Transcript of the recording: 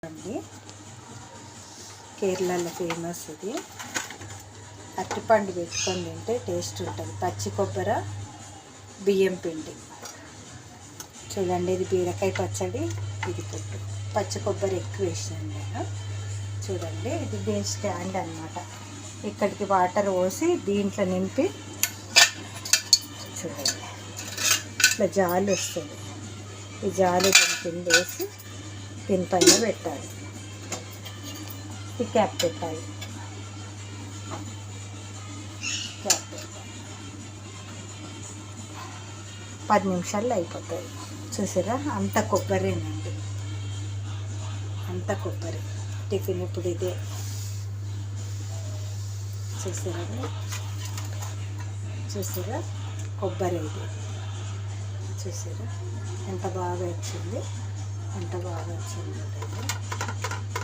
అండి, కేరళలో ఫేమస్ ఇది. అరటిపండు పెట్టుకొని తింటే టేస్ట్ ఉంటుంది. పచ్చి కొబ్బరి, బియ్యం పిండి. చూడండి, ఇది బీరకాయ పచ్చడి, ఇది పుట్టు. పచ్చి కొబ్బరి ఎక్కువ వేసినాను నేను. చూడండి, ఇది దీని స్టాండ్ అన్నమాట. ఇక్కడికి వాటర్ పోసి దీంట్లో నింపి చూడండి, ఇట్లా జాలి వస్తుంది. ఈ జాలి దీని కింద వేసి దీనిపైన పెట్టాలి. ఈ క్యాప్ పెట్టాలి. క్యాప్ పెట్టాలి. 10 నిమిషాల్లో అయిపోతుంది. చూసారా, అంత కొబ్బరేనండి, అంత కొబ్బరి. టిఫిన్ ఇప్పుడు ఇదే. చూసారా, చూసారా కొబ్బరి ఇది. చూసారా ఎంత బాగా వచ్చింది, ఎంత బాగా వచ్చింది.